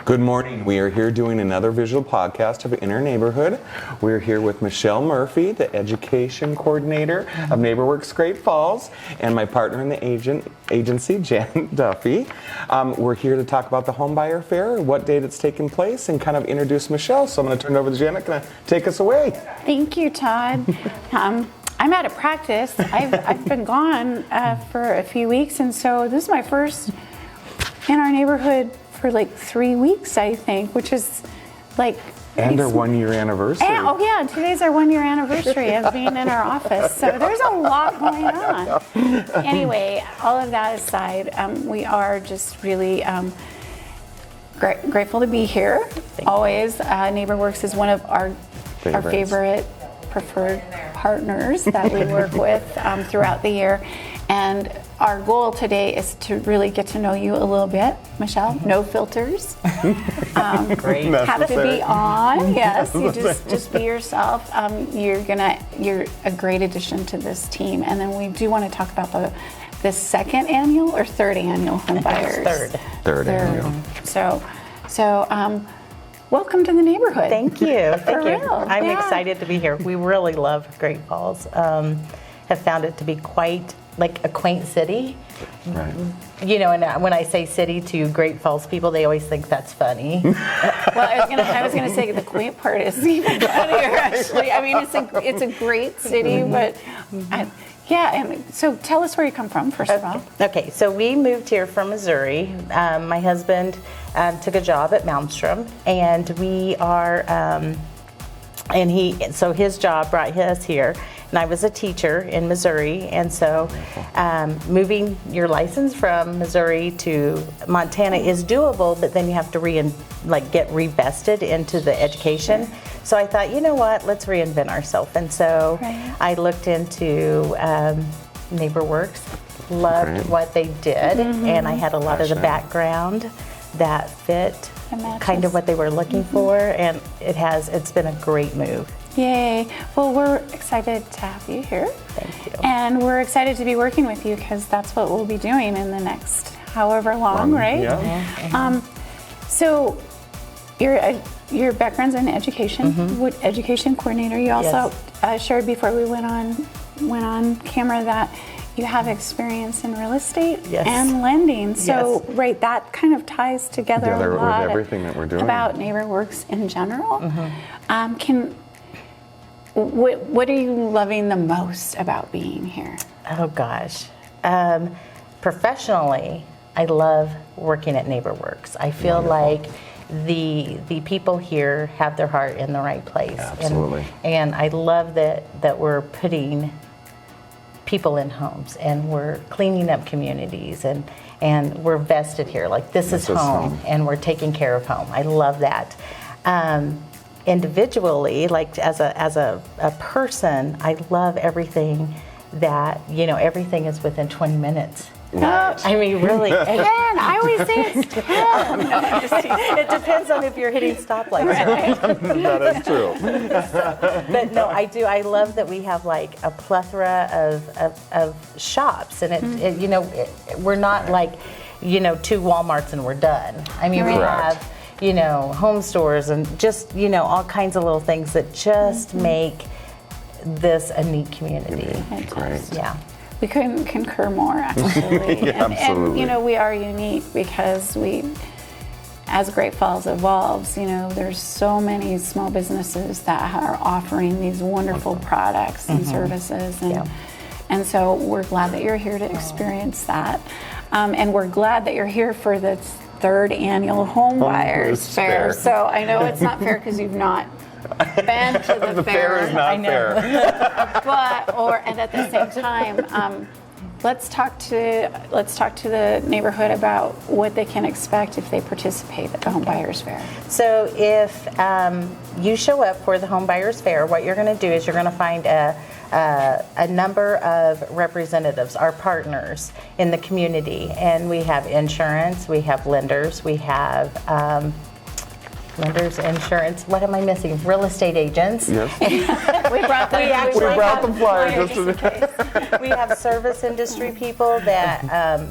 Good morning. We are here doing another visual podcast of Inner Neighborhood. We're here with Michelle Murphy, the education coordinator of NeighborWorks Great Falls, and my partner in the agency, Jan Duffy. We're here to talk about the Homebuyer Fair, what date it's taking place, and kind of introduce Michelle. So I'm going to turn it over to Janet. Can I take us away? Thank you, Todd. I'm out of practice. I've been gone for a few weeks, and so this is my first in our neighborhood for like 3 weeks, I think, which is like... And our 1 year anniversary. And today's our 1 year anniversary of being in our office. So there's a lot going on. Anyway, all of that aside, we are just really grateful to be here. Always, NeighborWorks is one of our favorite preferred partners that we work with throughout the year. And our goal today is to really get to know you a little bit, Michelle. No filters. Great. Have to be on. Yes, you just be yourself. You're a great addition to this team. And then we do want to talk about the second annual or third annual Homebuyers. Third annual. So welcome to the neighborhood. Thank you. Thank you. Real. I'm excited to be here. We really love Great Falls. Have found it to be quite like a quaint city. Right. You know, and when I say city to Great Falls people, they always think that's funny. Well, I was gonna say the quaint part is even funnier. Actually, I mean it's a great city, but so tell us where you come from first of all. Okay, so we moved here from Missouri. My husband took a job at Malmstrom, and we are, so his job brought us here. And I was a teacher in Missouri, and so moving your license from Missouri to Montana is doable, but then you have to get revested into the education. So I thought, you know what, let's reinvent ourselves. And so I looked into NeighborWorks, loved what they did, and I had a lot of the background that fit kind of what they were looking for, and it's been a great move. Yay. Well, we're excited to have you here. Thank you. And we're excited to be working with you because that's what we'll be doing in the next however long, right? Yeah. So your background's in education, what education coordinator. You also shared before we went on camera that you have experience in real estate and lending. So that kind of ties together a lot with everything that we're doing about NeighborWorks in general. What are you loving the most about being here? Oh gosh. Professionally, I love working at NeighborWorks. I feel like the people here have their heart in the right place. Absolutely. And I love that we're putting people in homes and we're cleaning up communities and we're vested here. Like this is home and we're taking care of home. I love that. Individually, like as a person, I love everything that, everything is within 20 minutes. I mean, really. 10. I always say it's 10. It depends on if you're hitting stoplights. That is true. But no, I do. I love that we have like a plethora of shops, and we're not like, 2 Walmarts and we're done. I mean, we have home stores and just, all kinds of little things that just make this a neat community. Great. Yeah. We couldn't concur more, actually. Absolutely. And we are unique because as Great Falls evolves, there's so many small businesses that are offering these wonderful products and services. And so we're glad that you're here to experience that. And we're glad that you're here for the third annual Homebuyers Fair. So I know it's not fair because you've not been to the The fair is not fair. And at the same time, let's talk to the neighborhood about what they can expect if they participate at the Homebuyers Fair. So if you show up for the Homebuyers Fair, what you're going to do is you're going to find a number of representatives, our partners in the community, and we have insurance, we have lenders, we have lenders, insurance. What am I missing? Real estate agents. Yes. We brought the flyers. We have service industry people that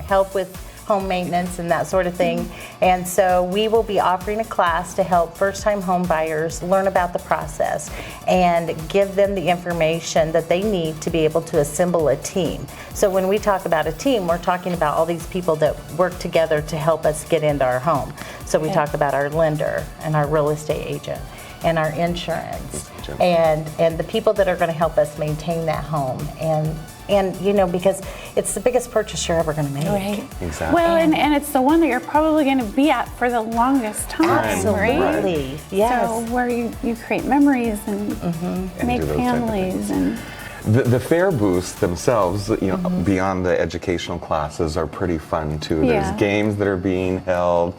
help with home maintenance and that sort of thing. And so we will be offering a class to help first-time home buyers learn about the process and give them the information that they need to be able to assemble a team. So when we talk about a team, we're talking about all these people that work together to help us get into our home. So we talk about our lender and our real estate agent and our insurance and the people that are going to help us maintain that home and you know, because it's the biggest purchase you're ever going to make. Right. Exactly. Well, and it's the one that you're probably going to be at for the longest time, Absolutely. right? Yes. So where you create memories and make do those type of families and The fair booths themselves, you know, beyond the educational classes, are pretty fun too. Yeah. There's games that are being held.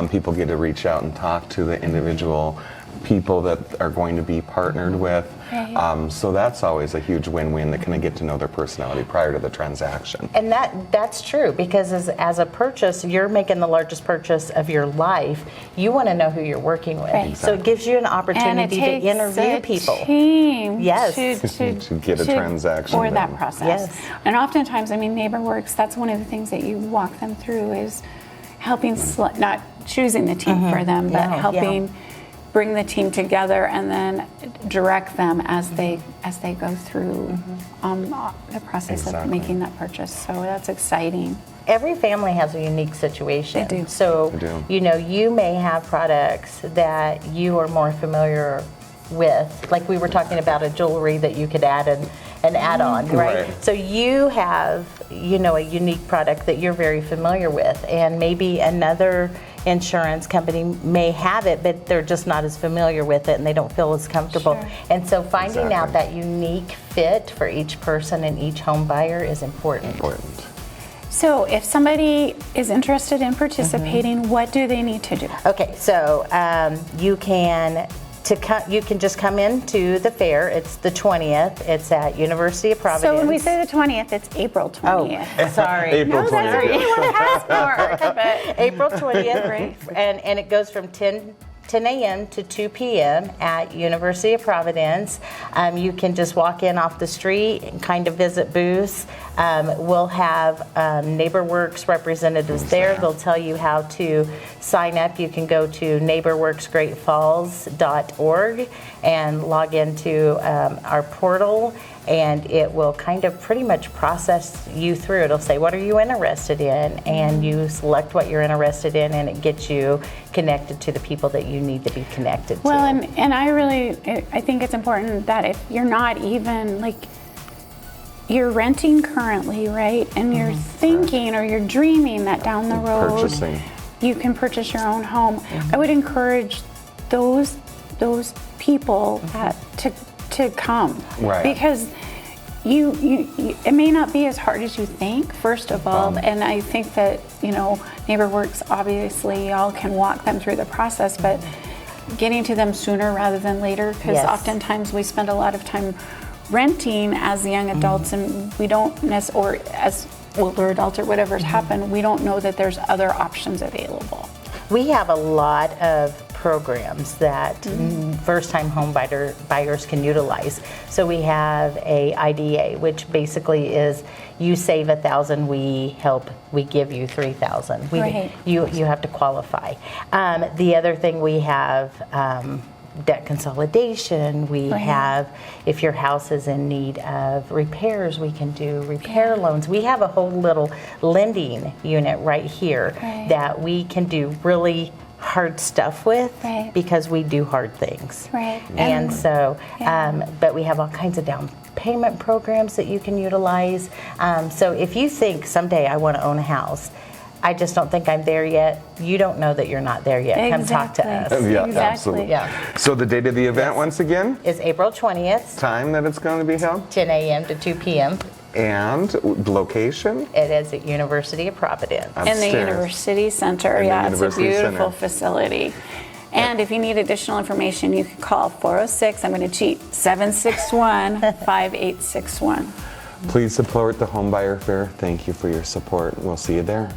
People get to reach out and talk to the individual people that are going to be partnered with. Right. So that's always a huge win-win, that kind of get to know their personality prior to the transaction. And that's true, because as a purchase, you're making the largest purchase of your life. You want to know who you're working with. Right. So it gives you an and it opportunity to takes interview a people. team Yes. To get a transaction for that done. process. Yes. And oftentimes, I mean, NeighborWorks, that's one of the things that you walk them through is helping, not choosing the team for them, but helping bring the team together and then direct them as they go through the process of making that purchase. So that's exciting. Every family has a unique situation. They do. So, They do. you know, you may have products that you are more familiar with. Like we were talking about a jewelry that you could add an add-on, right? Right. So you have, you know, a unique product that you're very familiar with, and maybe another insurance company may have it, but they're just not as familiar with it and they don't feel as comfortable. Sure. And so finding out Exactly. that unique fit for each person and each home buyer is important. Important. So if somebody is interested in participating, what do they need to do? Okay, so you can just come into the fair. It's the 20th. It's at University of Providence. So when we say the 20th, it's April 20th. Oh, sorry. April No, that's 20th. okay. You want a passport, but April 20th, Right. and it goes from 10 a.m. to 2 p.m. at University of Providence. You can just walk in off the street and kind of visit booths. We'll have NeighborWorks representatives there. They'll tell you how to sign up. You can go to neighborworksgreatfalls.org and log into our portal, and it will kind of pretty much process you through. It'll say, what are you interested in? And you select what you're interested in, and it gets you connected to the people that you need to be connected to. well, and I think it's important that if you're not even like, you're renting currently, right? And you're thinking or you're dreaming that down the road Purchasing. you can purchase your own home. I would encourage those people that to come. Right. Because you it may not be as hard as you think, first of all, and I think that, you know, NeighborWorks, obviously y'all can walk them through the process, but getting to them sooner rather than later, because Yes. oftentimes we spend a lot of time renting as young adults and we don't or as older adults or whatever's happened, we don't know that there's other options available. We have a lot of programs that first-time home buyers can utilize. So we have a IDA, which basically is you save $1,000, we give you $3,000. Right. You have to qualify. The other thing we have. Debt consolidation. We have, if your house is in need of repairs, we can do repair loans. We have a whole little lending unit right here that we can do really hard stuff with because we do hard things. Right. And so, but we have all kinds of down payment programs that you can utilize. So if you think someday I want to own a house, I just don't think I'm there yet. You don't know that you're not there yet. Come talk to us. Yeah, Exactly. absolutely. Yeah. So the date of the event, once again, It's April 20th, time that it's going to be held, 10 a.m. to 2 p.m. and location. It is at University of Providence. In the Upstairs. University Center, In the yeah, University it's a beautiful Center. facility. And if you need additional information, you can call 406, I'm going to cheat, 761-5861. Please support the Homebuyer Fair. Thank you for your support. We'll see you there.